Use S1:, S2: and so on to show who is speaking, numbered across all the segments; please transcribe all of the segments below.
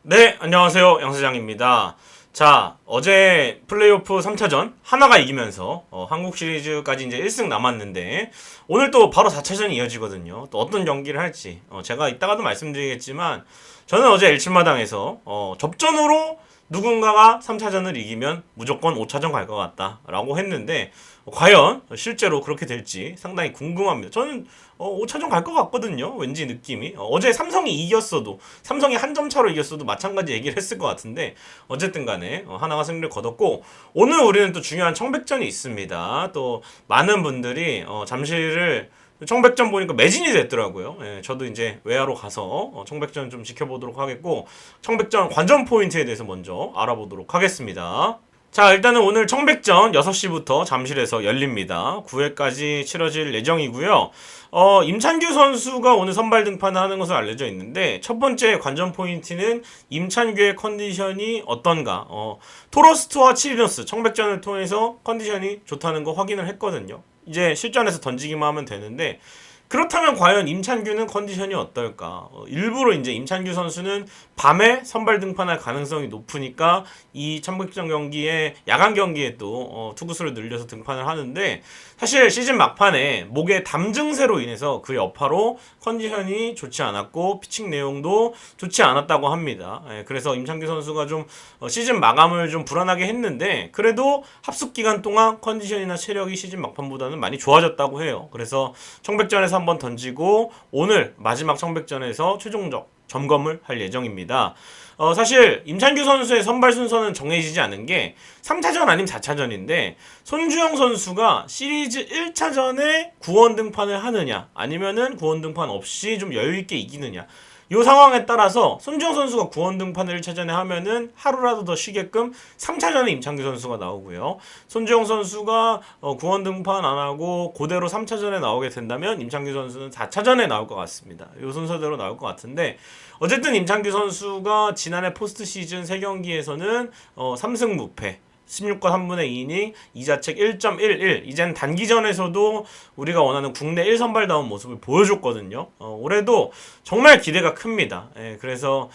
S1: 네, 안녕하세요. 양사장입니다. 자, 어제 플레이오프 3차전 하나가 이기면서 한국 시리즈까지 이제 1승 남았는데 오늘 또 바로 4차전이 이어지거든요. 또 어떤 경기를 할지 제가 이따가도 말씀드리겠지만 저는 어제 엘치마당에서 접전으로 누군가가 3차전을 이기면 무조건 5차전 갈 것 같다라고 했는데 과연 실제로 그렇게 될지 상당히 궁금합니다. 저는 5차전 갈 것 같거든요. 왠지 느낌이. 어제 삼성이 이겼어도 삼성이 한 점 차로 이겼어도 마찬가지 얘기를 했을 것 같은데 어쨌든 간에 하나가 승리를 거뒀고 오늘 우리는 또 중요한 청백전이 있습니다. 또 많은 분들이 잠실을 청백전 보니까 매진이 됐더라고요. 예, 저도 이제 외야로 가서 청백전 좀 지켜보도록 하겠고 청백전 관전 포인트에 대해서 먼저 알아보도록 하겠습니다. 자, 일단은 오늘 청백전 6시부터 잠실에서 열립니다. 9회까지 치러질 예정이고요. 임찬규 선수가 오늘 선발 등판을 하는 것으로 알려져 있는데 첫 번째 관전 포인트는 임찬규의 컨디션이 어떤가. 토러스트와 치리너스 청백전을 통해서 컨디션이 좋다는 거 확인을 했거든요. 이제 실전에서 던지기만 하면 되는데 그렇다면 과연 임찬규는 컨디션이 어떨까? 일부러 이제 임찬규 선수는 밤에 선발 등판할 가능성이 높으니까 이 청백전 경기에 야간 경기에 또 투구수를 늘려서 등판을 하는데 사실 시즌 막판에 목의 담 증세로 인해서 그 여파로 컨디션이 좋지 않았고 피칭 내용도 좋지 않았다고 합니다. 그래서 임찬규 선수가 좀 시즌 마감을 좀 불안하게 했는데 그래도 합숙 기간 동안 컨디션이나 체력이 시즌 막판보다는 많이 좋아졌다고 해요. 그래서 청백전에서 한번 던지고 오늘 마지막 청백전에서 최종적 점검을 할 예정입니다. 사실 임찬규 선수의 선발 순서는 정해지지 않은 게 3차전 아니면 4차전인데 손주영 선수가 시리즈 1차전에 구원 등판을 하느냐 아니면은 구원 등판 없이 좀 여유있게 이기느냐 이 상황에 따라서 손주영 선수가 구원 등판을 1차전에 하면은 하루라도 더 쉬게끔 3차전에 임창규 선수가 나오고요. 손주영 선수가 구원 등판 안 하고 그대로 3차전에 나오게 된다면 임창규 선수는 4차전에 나올 것 같습니다. 이 순서대로 나올 것 같은데 어쨌든 임창규 선수가 지난해 포스트 시즌 3경기에서는 3승 무패 16과 3분의 2이닝, 이자책 1.11. 이젠 단기전에서도 우리가 원하는 국내 1선발다운 모습을 보여줬거든요. 올해도 정말 기대가 큽니다. 그래서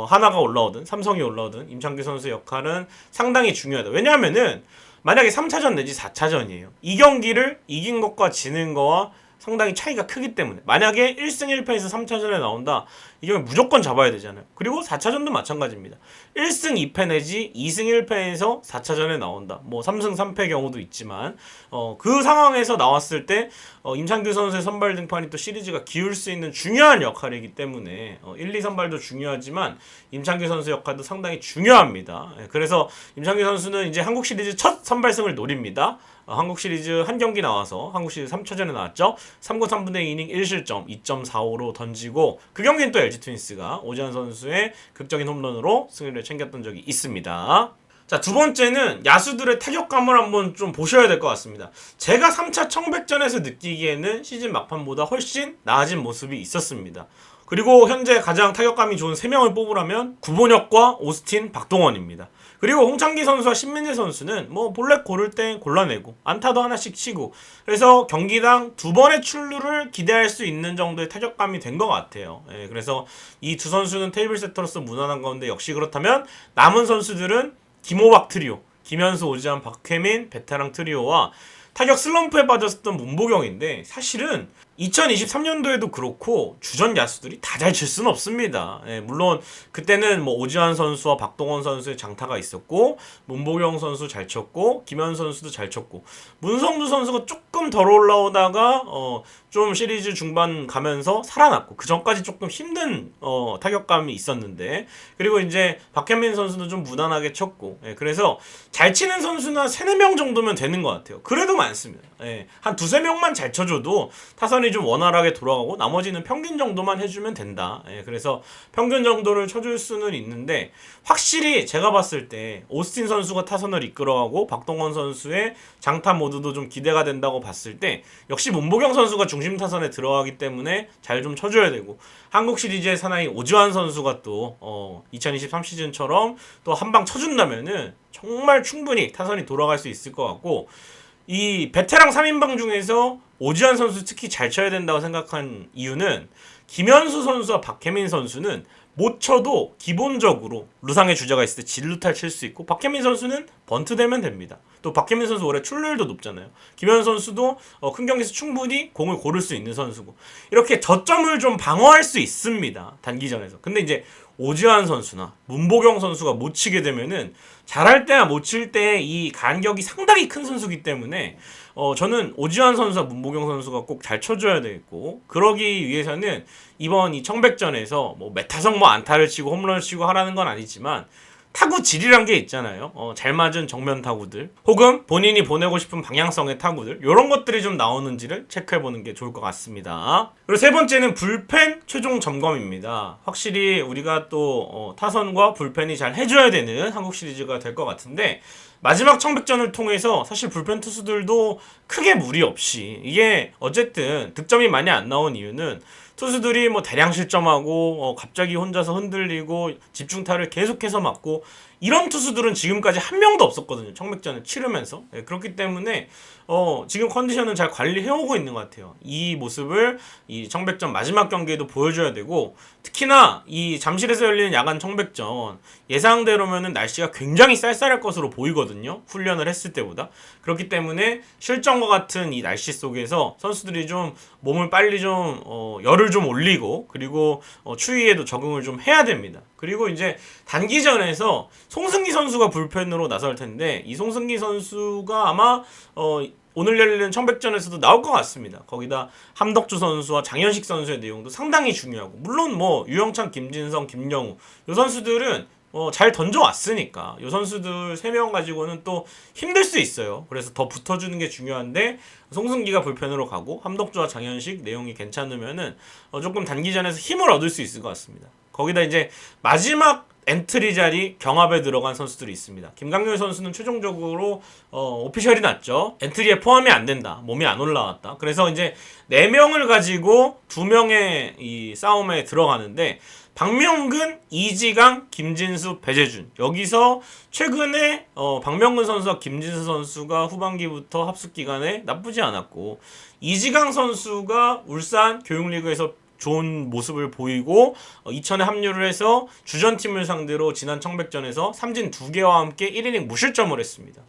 S1: 하나가 올라오든 삼성이 올라오든 임창규 선수의 역할은 상당히 중요하다. 왜냐하면은 만약에 3차전 내지 4차전이에요. 이 경기를 이긴 것과 지는 거와 상당히 차이가 크기 때문에 만약에 1승 1패에서 3차전에 나온다 이건 무조건 잡아야 되잖아요. 그리고 4차전도 마찬가지입니다. 1승 2패 내지 2승 1패에서 4차전에 나온다. 뭐 3승 3패 경우도 있지만 그 상황에서 나왔을 때 임찬규 선수의 선발 등판이 또 시리즈가 기울 수 있는 중요한 역할이기 때문에 1, 2 선발도 중요하지만 임찬규 선수 역할도 상당히 중요합니다. 그래서 임찬규 선수는 이제 한국 시리즈 첫 선발승을 노립니다. 한국 시리즈 한 경기 나와서 한국 시리즈 3차전에 나왔죠. 3구 3분의 2이닝 1실점 2.45로 던지고 그 경기는 또 LG 트윈스가 오지환 선수의 극적인 홈런으로 승리를 챙겼던 적이 있습니다. 자, 두 번째는 야수들의 타격감을 한번 좀 보셔야 될 것 같습니다. 제가 3차 청백전에서 느끼기에는 시즌 막판보다 훨씬 나아진 모습이 있었습니다. 그리고 현재 가장 타격감이 좋은 3명을 뽑으라면 구본혁과 오스틴, 박동원입니다. 그리고 홍창기 선수와 신민재 선수는 뭐 볼넷 고를 때 골라내고 안타도 하나씩 치고 그래서 경기당 2번의 출루를 기대할 수 있는 정도의 타격감이 된 것 같아요. 그래서 이 두 선수는 테이블 세터로서 무난한 가운데 역시 그렇다면 남은 선수들은 김호박 트리오, 김현수, 오지환, 박혜민, 베테랑 트리오와 타격 슬럼프에 빠졌었던 문보경인데 사실은 2023년도에도 그렇고 주전 야수들이 다 잘 칠 수는 없습니다. 물론 그때는 뭐 오지환 선수와 박동원 선수의 장타가 있었고 문보경 선수 잘 쳤고 김현 선수도 잘 쳤고 문성두 선수가 조금 덜 올라오다가 좀 시리즈 중반 가면서 살아났고 그 전까지 조금 힘든 타격감이 있었는데 그리고 이제 박현민 선수도 좀 무난하게 쳤고 그래서 잘 치는 선수는 한 3-4명 정도면 되는 것 같아요. 그래도 많습니다. 한 2-3명만 잘 쳐줘도 타선이 좀 원활하게 돌아가고 나머지는 평균 정도만 해주면 된다. 그래서 평균 정도를 쳐줄 수는 있는데 확실히 제가 봤을 때 오스틴 선수가 타선을 이끌어가고 박동원 선수의 장타 모드도 좀 기대가 된다고 봤을 때 역시 문보경 선수가 중심 타선에 들어가기 때문에 잘 좀 쳐줘야 되고 한국 시리즈의 사나이 오지환 선수가 또 2023 시즌처럼 또 한 방 쳐준다면은 정말 충분히 타선이 돌아갈 수 있을 것 같고 이 베테랑 3인방 중에서 오지환 선수 특히 잘 쳐야 된다고 생각한 이유는 김현수 선수와 박혜민 선수는 못 쳐도 기본적으로 루상의 주자가 있을 때 진루타를 칠 수 있고, 박혜민 선수는 번트 되면 됩니다. 또 박혜민 선수 올해 출루율도 높잖아요. 김현수 선수도 큰 경기에서 충분히 공을 고를 수 있는 선수고, 이렇게 저점을 좀 방어할 수 있습니다, 단기전에서. 근데 이제 오지환 선수나 문보경 선수가 못 치게 되면은 잘할 때와 못 칠 때 이 간격이 상당히 큰 선수이기 때문에 저는 오지환 선수와 문보경 선수가 꼭 잘 쳐줘야 되겠고, 그러기 위해서는 이번 이 청백전에서 뭐 메타성 뭐 안타를 치고 홈런을 치고 하라는 건 아니지만 타구 질이란 게 있잖아요. 잘 맞은 정면 타구들, 혹은 본인이 보내고 싶은 방향성의 타구들, 이런 것들이 좀 나오는지를 체크해보는 게 좋을 것 같습니다. 그리고 세 번째는 불펜 최종 점검입니다. 확실히 우리가 또 타선과 불펜이 잘 해줘야 되는 한국 시리즈가 될 것 같은데, 마지막 청백전을 통해서 사실 불펜 투수들도 크게 무리 없이, 이게 어쨌든 득점이 많이 안 나온 이유는 투수들이 뭐 대량 실점하고 갑자기 혼자서 흔들리고 집중타를 계속해서 맞고, 이런 투수들은 지금까지 한 명도 없었거든요, 청백전을 치르면서. 네, 그렇기 때문에 지금 컨디션은 잘 관리해오고 있는 것 같아요. 이 모습을 이 청백전 마지막 경기에도 보여줘야 되고, 특히나 이 잠실에서 열리는 야간 청백전 예상대로면은 날씨가 굉장히 쌀쌀할 것으로 보이거든요, 훈련을 했을 때보다. 그렇기 때문에 실전과 같은 이 날씨 속에서 선수들이 좀 몸을 빨리 좀 열을 좀 올리고, 그리고 추위에도 적응을 좀 해야 됩니다. 그리고 이제 단기전에서 송승기 선수가 불펜으로 나설 텐데, 이 송승기 선수가 아마 오늘 열리는 청백전에서도 나올 것 같습니다. 거기다 함덕주 선수와 장현식 선수의 내용도 상당히 중요하고, 물론 뭐 유영찬, 김진성, 김영우 이 선수들은 잘 던져왔으니까 이 선수들 3명 가지고는 또 힘들 수 있어요. 그래서 더 붙어주는 게 중요한데, 송승기가 불펜으로 가고 함덕주와 장현식 내용이 괜찮으면은 조금 단기전에서 힘을 얻을 수 있을 것 같습니다. 거기다 이제 마지막 엔트리 자리 경합에 들어간 선수들이 있습니다. 김강렬 선수는 최종적으로 오피셜이 났죠. 엔트리에 포함이 안 된다, 몸이 안 올라왔다. 그래서 이제 4명을 가지고 2명의 이 싸움에 들어가는데, 박명근, 이지강, 김진수, 배재준, 여기서 최근에 박명근 선수와 김진수 선수가 후반기부터 합숙 기간에 나쁘지 않았고, 이지강 선수가 울산 교육리그에서 좋은 모습을 보이고, 이천에 합류를 해서 주전팀을 상대로 지난 청백전에서 삼진 2개와 함께 1이닝 무실점을 했습니다.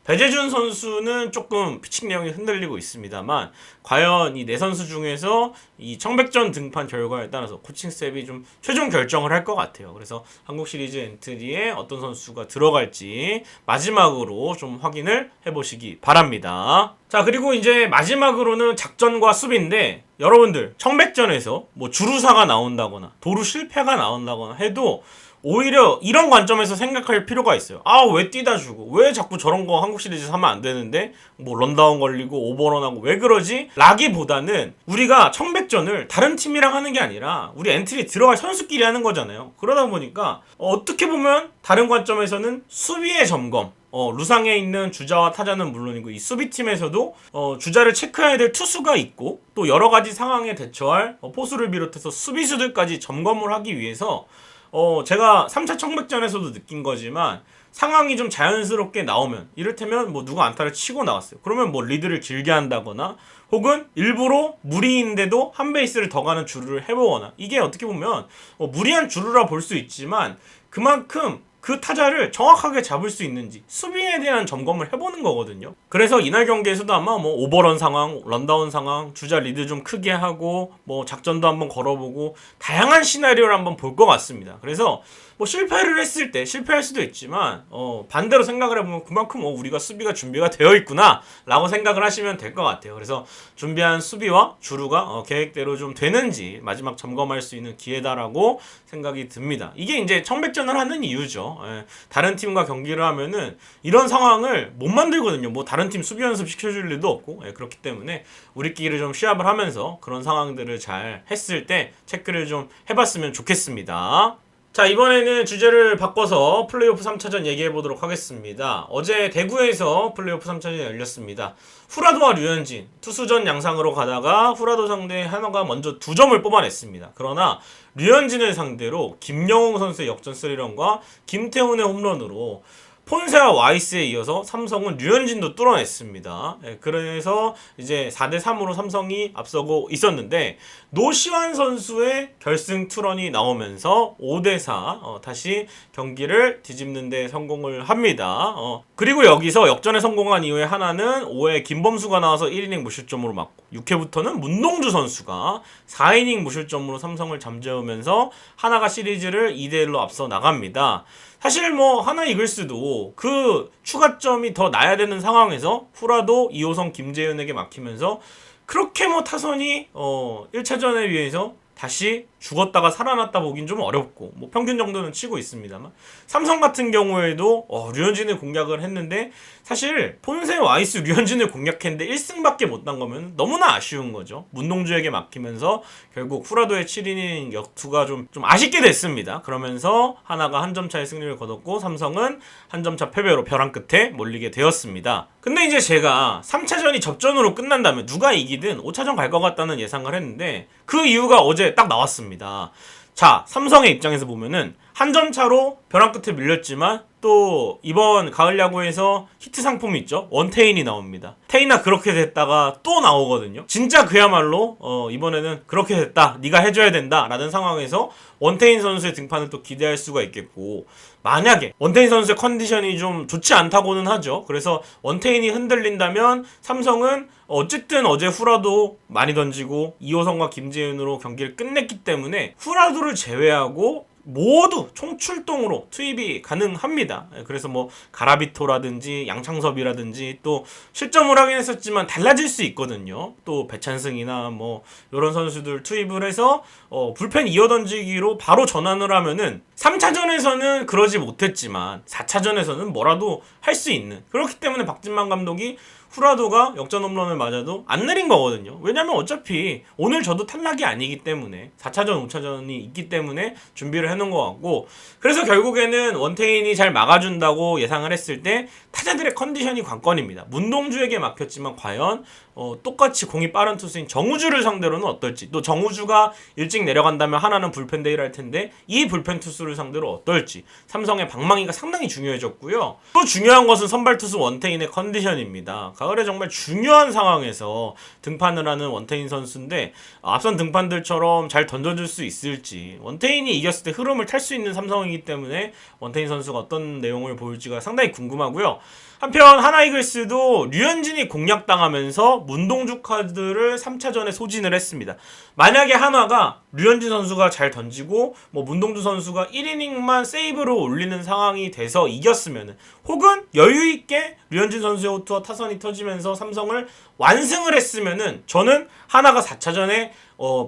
S1: 배재준 선수는 조금 피칭 내용이 흔들리고 있습니다만, 과연 이 4선수 중에서 이 청백전 등판 결과에 따라서 코칭 스텝이 좀 최종 결정을 할 것 같아요. 그래서 한국 시리즈 엔트리에 어떤 선수가 들어갈지 마지막으로 좀 확인을 해보시기 바랍니다. 자, 그리고 이제 마지막으로는 작전과 수비인데, 여러분들 청백전에서 뭐 주루사가 나온다거나 도루 실패가 나온다거나 해도 오히려 이런 관점에서 생각할 필요가 있어요. 왜 뛰다 주고, 왜 자꾸 저런 거 한국 시리즈에서 하면 안 되는데, 뭐 런다운 걸리고 오버런하고 왜 그러지? 라기보다는 우리가 청백전을 다른 팀이랑 하는 게 아니라 우리 엔트리 들어갈 선수끼리 하는 거잖아요. 그러다 보니까 어떻게 보면 다른 관점에서는 수비의 점검, 루상에 있는 주자와 타자는 물론이고, 이 수비팀에서도 주자를 체크해야 될 투수가 있고, 또 여러 가지 상황에 대처할 포수를 비롯해서 수비수들까지 점검을 하기 위해서 제가 3차 청백전에서도 느낀 거지만, 상황이 좀 자연스럽게 나오면, 이를테면 뭐 누가 안타를 치고 나왔어요. 그러면 뭐 리드를 길게 한다거나, 혹은 일부러 무리인데도 한 베이스를 더 가는 주루를 해보거나, 이게 어떻게 보면 무리한 주루라 볼 수 있지만 그만큼 그 타자를 정확하게 잡을 수 있는지 수비에 대한 점검을 해보는 거거든요. 그래서 이날 경기에서도 아마 뭐 오버런 상황, 런다운 상황, 주자 리드 좀 크게 하고 뭐 작전도 한번 걸어보고 다양한 시나리오를 한번 볼 것 같습니다. 그래서 뭐 실패를 했을 때 실패할 수도 있지만 반대로 생각을 해보면 그만큼 우리가 수비가 준비가 되어 있구나 라고 생각을 하시면 될 것 같아요. 그래서 준비한 수비와 주루가 계획대로 좀 되는지 마지막 점검할 수 있는 기회다라고 생각이 듭니다. 이게 이제 청백전을 하는 이유죠. 다른 팀과 경기를 하면은 이런 상황을 못 만들거든요. 뭐 다른 팀 수비 연습 시켜줄 일도 없고, 그렇기 때문에 우리끼리 좀 시합을 하면서 그런 상황들을 잘 했을 때 체크를 좀 해봤으면 좋겠습니다. 자, 이번에는 주제를 바꿔서 플레이오프 3차전 얘기해보도록 하겠습니다. 어제 대구에서 플레이오프 3차전이 열렸습니다. 후라도와 류현진 투수전 양상으로 가다가 후라도 상대 한화가 먼저 2점을 뽑아냈습니다. 그러나 류현진을 상대로 김영웅 선수의 역전 3런과 김태훈의 홈런으로 폰세와 와이스에 이어서 삼성은 류현진도 뚫어냈습니다. 그래서 이제 4대3으로 삼성이 앞서고 있었는데 노시환 선수의 결승 투런이 나오면서 5대4 다시 경기를 뒤집는 데 성공을 합니다. 그리고 여기서 역전에 성공한 이후에 하나는 5회 김범수가 나와서 1이닝 무실점으로 맞고 6회부터는 문동주 선수가 4이닝 무실점으로 삼성을 잠재우면서 하나가 시리즈를 2대1로 앞서 나갑니다. 사실 뭐 하나 이글스도 그 추가점이 더 나야 되는 상황에서 후라도 이호성 김재윤에게 막히면서 그렇게 뭐 타선이 1차전에 비해서 다시 죽었다가 살아났다 보긴 좀 어렵고 뭐 평균 정도는 치고 있습니다만 삼성 같은 경우에도 류현진을 공략을 했는데 사실 폰세 와이스 류현진을 공략했는데 1승밖에 못 난 거면 너무나 아쉬운 거죠. 문동주에게 막히면서 결국 후라도의 7이닝 역투가 좀 아쉽게 됐습니다. 그러면서 하나가 한 점 차의 승리를 거뒀고 삼성은 한 점 차 패배로 벼랑 끝에 몰리게 되었습니다. 근데 이제 제가 3차전이 접전으로 끝난다면 누가 이기든 5차전 갈 것 같다는 예상을 했는데 그 이유가 어제 딱 나왔습니다. 자, 삼성의 입장에서 보면은 한 점 차로 벼랑 끝에 밀렸지만 또 이번 가을 야구에서 히트 상품이 있죠. 원태인이 나옵니다. 태인아 그렇게 됐다가 또 나오거든요. 진짜 그야말로 이번에는 그렇게 됐다. 네가 해줘야 된다. 라는 상황에서 원태인 선수의 등판을 또 기대할 수가 있겠고 만약에 원태인 선수의 컨디션이 좀 좋지 않다고는 하죠. 그래서 원태인이 흔들린다면 삼성은 어쨌든 어제 후라도 많이 던지고 이호성과 김재윤으로 경기를 끝냈기 때문에 후라도를 제외하고 모두 총출동으로 투입이 가능합니다. 그래서 뭐 가라비토라든지 양창섭이라든지 또 실점을 하긴 했었지만 달라질 수 있거든요. 또 배찬승이나 뭐 이런 선수들 투입을 해서 불펜 이어던지기로 바로 전환을 하면은 3차전에서는 그러지 못했지만 4차전에서는 뭐라도 할 수 있는, 그렇기 때문에 박진만 감독이 후라도가 역전 홈런을 맞아도 안 내린 거거든요. 왜냐면 어차피 오늘 저도 탈락이 아니기 때문에 4차전 5차전이 있기 때문에 준비를 해놓은 것 같고, 그래서 결국에는 원태인이 잘 막아준다고 예상을 했을 때 타자들의 컨디션이 관건입니다. 문동주에게 막혔지만 과연 똑같이 공이 빠른 투수인 정우주를 상대로는 어떨지, 또 정우주가 일찍 내려간다면 하나는 불펜 데이를 할 텐데 이 불펜 투수를 상대로 어떨지, 삼성의 방망이가 상당히 중요해졌고요. 또 중요한 것은 선발 투수 원태인의 컨디션입니다. 가을에 정말 중요한 상황에서 등판을 하는 원태인 선수인데 앞선 등판들처럼 잘 던져줄 수 있을지, 원태인이 이겼을 때 흐름을 탈 수 있는 삼성이기 때문에 원태인 선수가 어떤 내용을 보일지가 상당히 궁금하고요. 한편 하나이글스도 류현진이 공략당하면서 문동주 카드를 3차전에 소진을 했습니다. 만약에 한화가 류현진 선수가 잘 던지고 뭐 문동주 선수가 1이닝만 세이브로 올리는 상황이 돼서 이겼으면, 혹은 여유있게 류현진 선수의 호투와 타선이 터지면서 삼성을 완승을 했으면은 저는 하나가 4차전에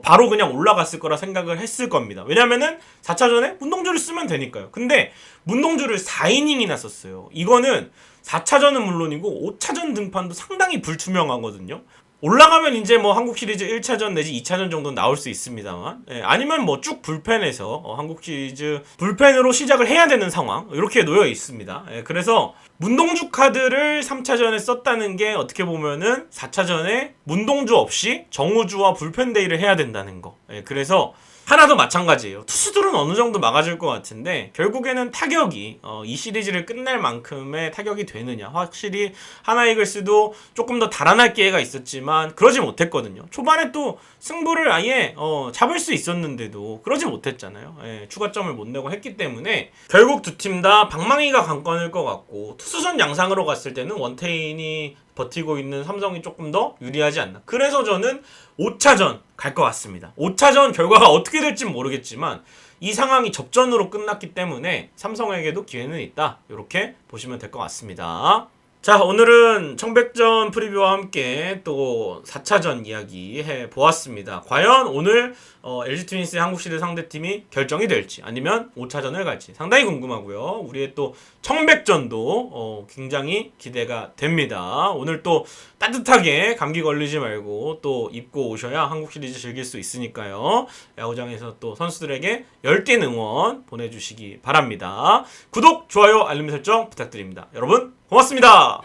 S1: 바로 그냥 올라갔을 거라 생각을 했을 겁니다. 왜냐면은 4차전에 문동주를 쓰면 되니까요. 근데 문동주를 4이닝이나 썼어요. 이거는 4차전은 물론이고 5차전 등판도 상당히 불투명하거든요. 올라가면 이제 뭐 한국 시리즈 1차전 내지 2차전 정도 나올 수 있습니다만, 아니면 뭐 쭉 불펜에서 한국 시리즈 불펜으로 시작을 해야 되는 상황, 이렇게 놓여 있습니다. 그래서 문동주 카드를 3차전에 썼다는 게 어떻게 보면은 4차전에 문동주 없이 정우주와 불펜 데이를 해야 된다는 거. 그래서 하나도 마찬가지예요. 투수들은 어느 정도 막아줄 것 같은데 결국에는 타격이 이 시리즈를 끝낼 만큼의 타격이 되느냐. 확실히 하나이글스도 조금 더 달아날 기회가 있었지만 그러지 못했거든요. 초반에 또 승부를 아예 잡을 수 있었는데도 그러지 못했잖아요. 추가점을 못 내고 했기 때문에 결국 두 팀 다 방망이가 관건일 것 같고, 투수전 양상으로 갔을 때는 원태인이 버티고 있는 삼성이 조금 더 유리하지 않나. 그래서 저는 5차전 갈 것 같습니다. 5차전 결과가 어떻게 될지 모르겠지만 이 상황이 접전으로 끝났기 때문에 삼성에게도 기회는 있다. 이렇게 보시면 될 것 같습니다. 자, 오늘은 청백전 프리뷰와 함께 또 4차전 이야기 해보았습니다. 과연 오늘 LG 트윈스의 한국 시리즈 상대팀이 결정이 될지 아니면 5차전을 갈지 상당히 궁금하고요. 우리의 또 청백전도 굉장히 기대가 됩니다. 오늘 또 따뜻하게 감기 걸리지 말고 또 입고 오셔야 한국 시리즈 즐길 수 있으니까요. 야구장에서 또 선수들에게 열띤 응원 보내주시기 바랍니다. 구독, 좋아요, 알림 설정 부탁드립니다. 여러분 고맙습니다.